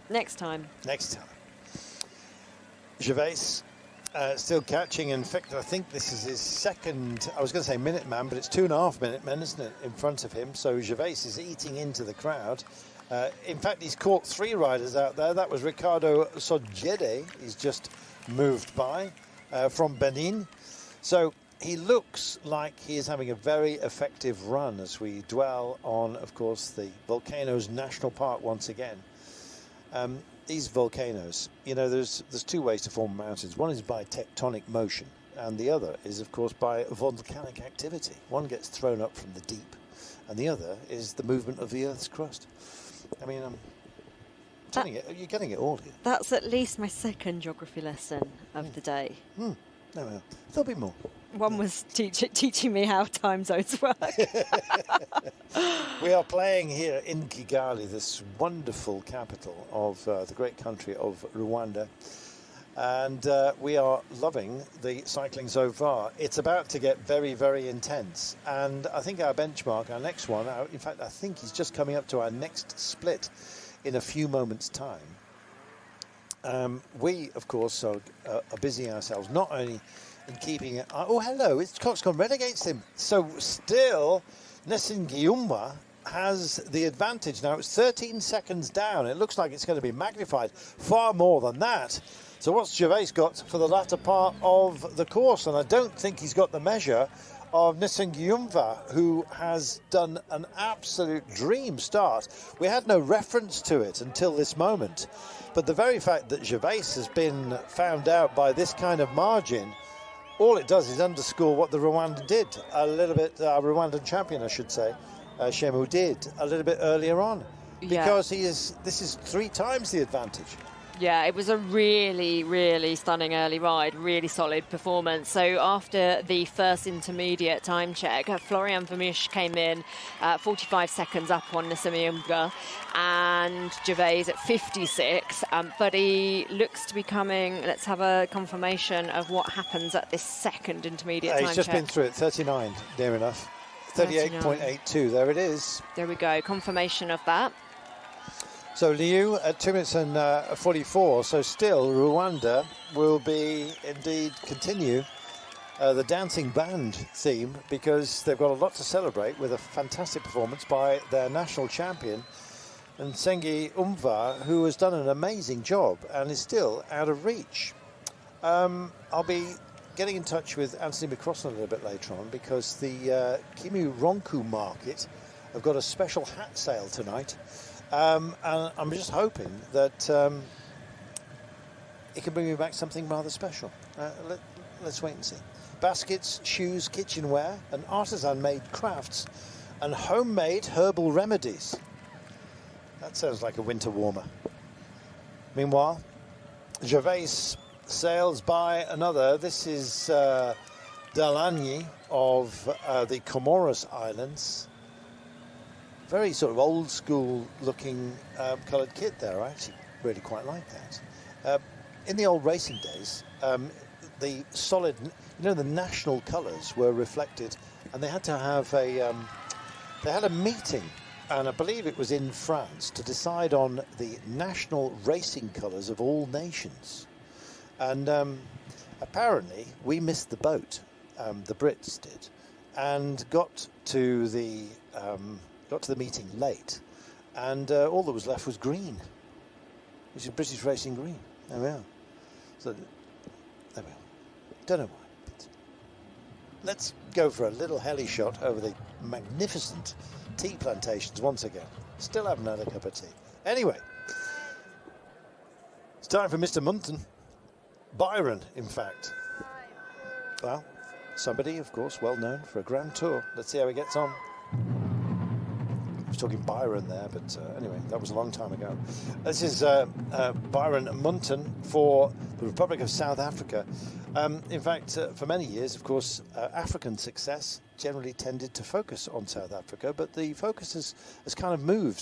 Next time. Next time. Gervais still catching. In fact, I think this is his second, I was going to say minute man, but it's 2.5 minute men, isn't it, in front of him. So Gervais is eating into the crowd. In fact, he's caught 3 riders out there. That was Ricardo Sogede. He's just moved by from Benin. So he looks like he is having a very effective run as we dwell on, of course, the Volcanoes National Park once again. These volcanoes, you know, there's 2 ways to form mountains. One is by tectonic motion, and the other is, of course, by volcanic activity. One gets thrown up from the deep, and the other is the movement of the Earth's crust. I mean, I'm telling you, you're getting it all here. That's at least my second geography lesson of the day. No, there'll be more. One was teaching me how time zones work. We are playing here in Kigali, this wonderful capital of the great country of Rwanda. And we are loving the cycling so far. It's about to get very, very intense. And I think our benchmark, our next one, in fact, I think he's just coming up to our next split in a few moments' time. We, of course, are busy ourselves, not only in keeping it. Oh, hello, it's Cox gone red against him. So still, Nesingiyumwa has the advantage now. It's 13 seconds down. It looks like it's going to be magnified far more than that. So what's Gervais got for the latter part of the course? And I don't think he's got the measure of Nesingiyumwa, who has done an absolute dream start. We had no reference to it until this moment. But the very fact that Gervais has been found out by this kind of margin, all it does is underscore what the Rwanda did a little bit, Rwandan champion, I should say, Shemu did a little bit earlier on. Because this is 3 times the advantage. Yeah, it was a really, really stunning early ride, really solid performance. So after the first intermediate time check, Florian Vermeersch came in 45 seconds up on Nesingiyumwa and Gervais at 56. But he looks to be coming, let's have a confirmation of what happens at this second intermediate time check. He's just been through it, 39, near enough. 38.82, there it is. There we go, confirmation of that. So Liu at 2 minutes and 44. So still Rwanda will be indeed continue the dancing band theme, because they've got a lot to celebrate with a fantastic performance by their national champion, Nesingiyumwa, who has done an amazing job and is still out of reach. I'll be getting in touch with Anthony McCrossan a little bit later on, because the Kimu Ronku market have got a special hat sale tonight. And I'm just hoping that it can bring me back something rather special. Let's wait and see. Baskets, shoes, kitchenware, and artisan-made crafts, and homemade herbal remedies. That sounds like a winter warmer. Meanwhile, Gervais sails by another. This is Dalanyi of the Comoros Islands. Very sort of old school looking coloured kit there. I actually really quite like that. In the old racing days, the solid, the national colours were reflected, and they had to have they had a meeting, and I believe it was in France, to decide on the national racing colours of all nations. And apparently we missed the boat, the Brits did, and got to the meeting late, and all that was left was green, which is British racing green. There we are. So there we are. Don't know why. But let's go for a little heli shot over the magnificent tea plantations once again. Still haven't had a cup of tea. Anyway, it's time for Mr. Munton. Byron, in fact. Well, somebody, of course, well known for a Grand Tour. Let's see how he gets on. I was talking Byron there, but anyway, that was a long time ago. This is Byron Munton for the Republic of South Africa. In fact, for many years, of course, African success generally tended to focus on South Africa, but the focus has kind of moved